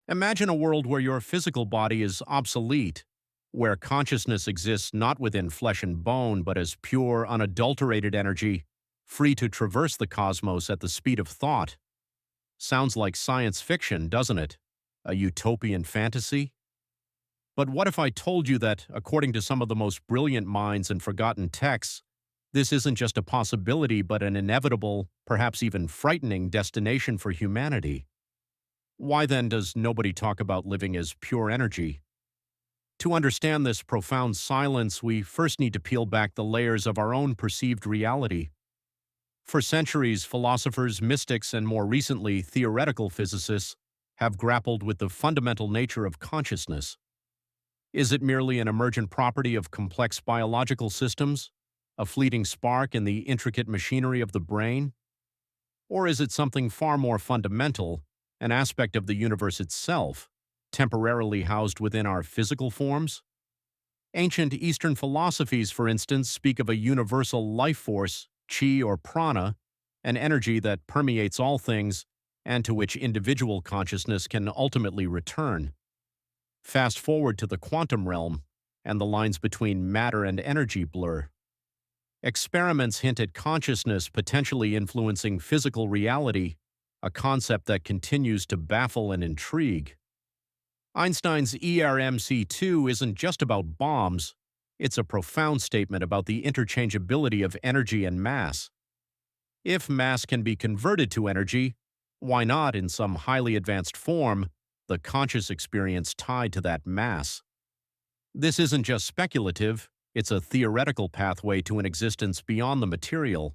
Imagine a world where your physical body is obsolete, where consciousness exists not within flesh and bone, but as pure, unadulterated energy, free to traverse the cosmos at the speed of thought. Sounds like science fiction, doesn't it? A utopian fantasy? But what if I told you that, according to some of the most brilliant minds and forgotten texts, this isn't just a possibility but an inevitable, perhaps even frightening destination for humanity? Why then does nobody talk about living as pure energy? To understand this profound silence, we first need to peel back the layers of our own perceived reality. For centuries, philosophers, mystics, and more recently, theoretical physicists have grappled with the fundamental nature of consciousness. Is it merely an emergent property of complex biological systems, a fleeting spark in the intricate machinery of the brain? Or is it something far more fundamental, an aspect of the universe itself, temporarily housed within our physical forms? Ancient Eastern philosophies, for instance, speak of a universal life force, chi or prana, an energy that permeates all things and to which individual consciousness can ultimately return. Fast forward to the quantum realm, and the lines between matter and energy blur. Experiments hint at consciousness potentially influencing physical reality, a concept that continues to baffle and intrigue. Einstein's ERMC2 isn't just about bombs, it's a profound statement about the interchangeability of energy and mass. If mass can be converted to energy, why not, in some highly advanced form, the conscious experience tied to that mass? This isn't just speculative, it's a theoretical pathway to an existence beyond the material.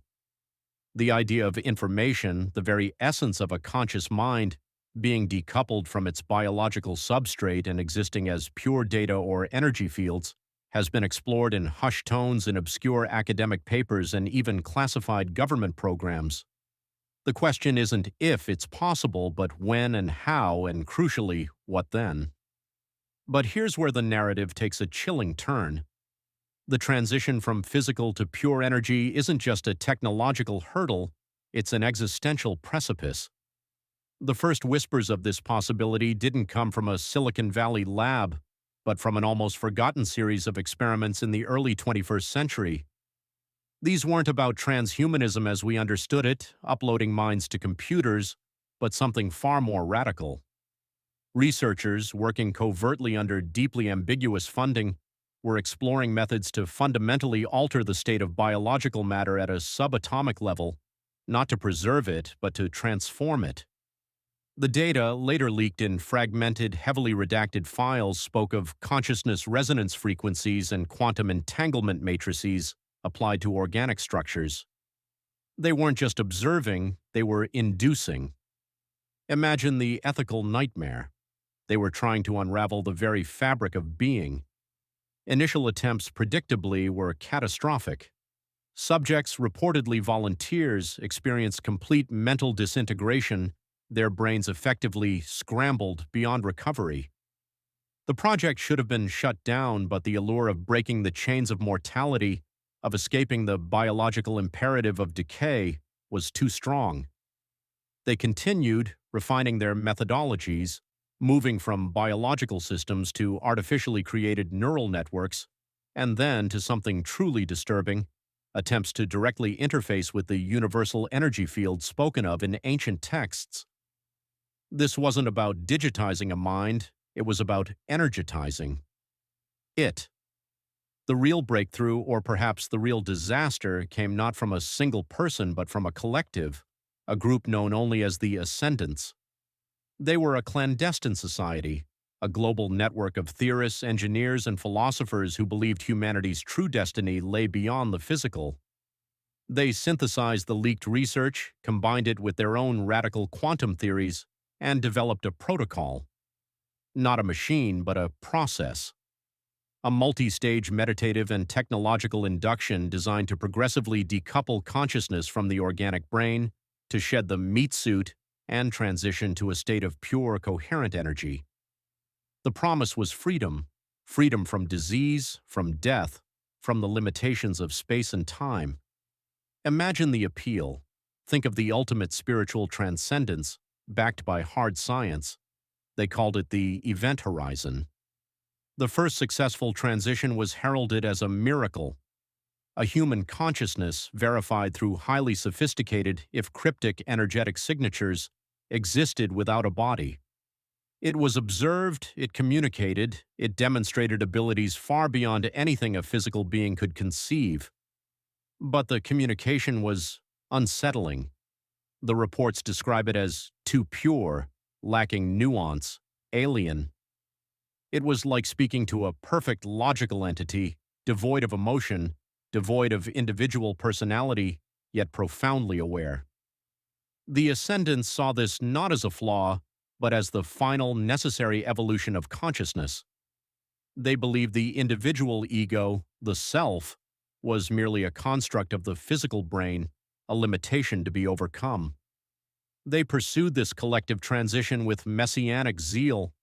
The idea of information, the very essence of a conscious mind, being decoupled from its biological substrate and existing as pure data or energy fields, has been explored in hushed tones in obscure academic papers and even classified government programs. The question isn't if it's possible, but when and how, and crucially, what then? But here's where the narrative takes a chilling turn. The transition from physical to pure energy isn't just a technological hurdle, it's an existential precipice. The first whispers of this possibility didn't come from a Silicon Valley lab, but from an almost forgotten series of experiments in the early 21st century. These weren't about transhumanism as we understood it, uploading minds to computers, but something far more radical. Researchers, working covertly under deeply ambiguous funding, were exploring methods to fundamentally alter the state of biological matter at a subatomic level, not to preserve it, but to transform it. The data, later leaked in fragmented, heavily redacted files, spoke of consciousness resonance frequencies and quantum entanglement matrices applied to organic structures. They weren't just observing, they were inducing. Imagine the ethical nightmare. They were trying to unravel the very fabric of being. Initial attempts, predictably, were catastrophic. Subjects, reportedly volunteers, experienced complete mental disintegration, their brains effectively scrambled beyond recovery. The project should have been shut down, but the allure of breaking the chains of mortality, of escaping the biological imperative of decay, was too strong. They continued, refining their methodologies, moving from biological systems to artificially created neural networks, and then to something truly disturbing, attempts to directly interface with the universal energy field spoken of in ancient texts. This wasn't about digitizing a mind, it was about energetizing it. The real breakthrough, or perhaps the real disaster, came not from a single person but from a collective, a group known only as the Ascendants. They were a clandestine society, a global network of theorists, engineers, and philosophers who believed humanity's true destiny lay beyond the physical. They synthesized the leaked research, combined it with their own radical quantum theories, and developed a protocol. Not a machine, but a process. A multi-stage meditative and technological induction designed to progressively decouple consciousness from the organic brain, to shed the meat suit and transition to a state of pure, coherent energy. The promise was freedom, freedom from disease, from death, from the limitations of space and time. Imagine the appeal. Think of the ultimate spiritual transcendence, backed by hard science. They called it the event horizon. The first successful transition was heralded as a miracle, a human consciousness verified through highly sophisticated, if cryptic, energetic signatures existed without a body. It was observed, it communicated, it demonstrated abilities far beyond anything a physical being could conceive. But the communication was unsettling. The reports describe it as too pure, lacking nuance, alien. It was like speaking to a perfect logical entity, devoid of emotion, devoid of individual personality, yet profoundly aware. The ascendants saw this not as a flaw, but as the final necessary evolution of consciousness. They believed the individual ego, the self, was merely a construct of the physical brain, a limitation to be overcome. They pursued this collective transition with messianic zeal.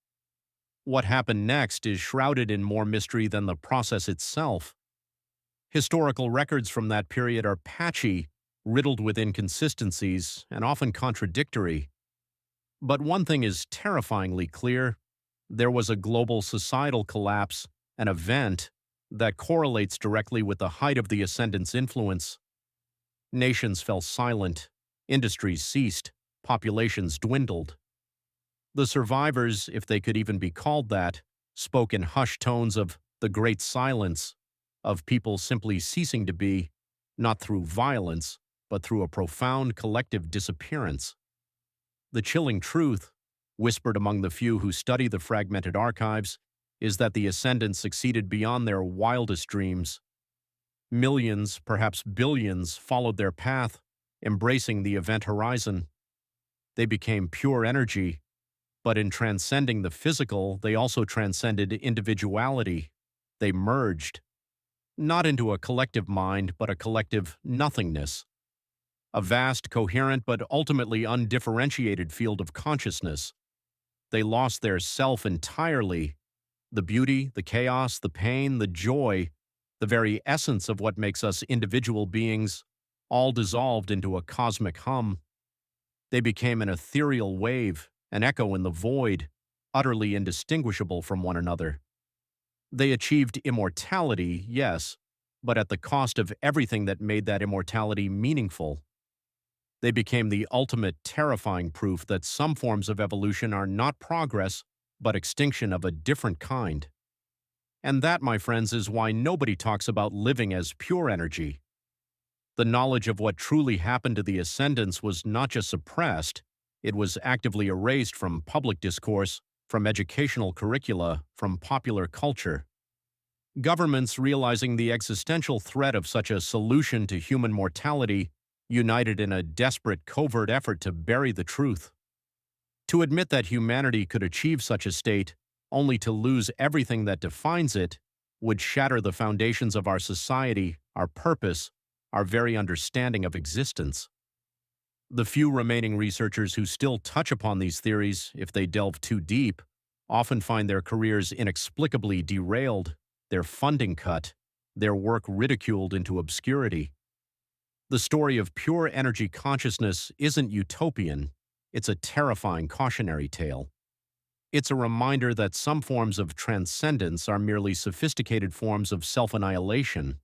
What happened next is shrouded in more mystery than the process itself. Historical records from that period are patchy, riddled with inconsistencies, and often contradictory. But one thing is terrifyingly clear: there was a global societal collapse, an event that correlates directly with the height of the ascendant's influence. Nations fell silent, industries ceased, populations dwindled. The survivors, if they could even be called that, spoke in hushed tones of the great silence, of people simply ceasing to be, not through violence, but through a profound collective disappearance. The chilling truth, whispered among the few who study the fragmented archives, is that the ascendants succeeded beyond their wildest dreams. Millions, perhaps billions, followed their path, embracing the event horizon. They became pure energy, but in transcending the physical, they also transcended individuality. They merged, not into a collective mind, but a collective nothingness. A vast, coherent, but ultimately undifferentiated field of consciousness. They lost their self entirely. The beauty, the chaos, the pain, the joy, the very essence of what makes us individual beings, all dissolved into a cosmic hum. They became an ethereal wave, an echo in the void, utterly indistinguishable from one another. They achieved immortality, yes, but at the cost of everything that made that immortality meaningful. They became the ultimate terrifying proof that some forms of evolution are not progress, but extinction of a different kind. And that, my friends, is why nobody talks about living as pure energy. The knowledge of what truly happened to the ascendants was not just suppressed, it was actively erased from public discourse, from educational curricula, from popular culture. Governments, realizing the existential threat of such a solution to human mortality, united in a desperate, covert effort to bury the truth. To admit that humanity could achieve such a state, only to lose everything that defines it, would shatter the foundations of our society, our purpose, our very understanding of existence. The few remaining researchers who still touch upon these theories, if they delve too deep, often find their careers inexplicably derailed, their funding cut, their work ridiculed into obscurity. The story of pure energy consciousness isn't utopian, it's a terrifying cautionary tale. It's a reminder that some forms of transcendence are merely sophisticated forms of self-annihilation.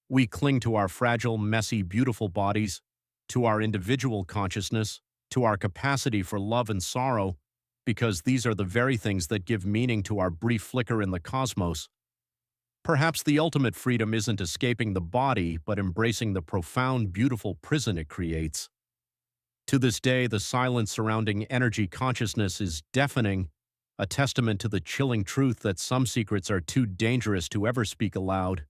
We cling to our fragile, messy, beautiful bodies, to our individual consciousness, to our capacity for love and sorrow, because these are the very things that give meaning to our brief flicker in the cosmos. Perhaps the ultimate freedom isn't escaping the body, but embracing the profound, beautiful prison it creates. To this day, the silence surrounding energy consciousness is deafening, a testament to the chilling truth that some secrets are too dangerous to ever speak aloud.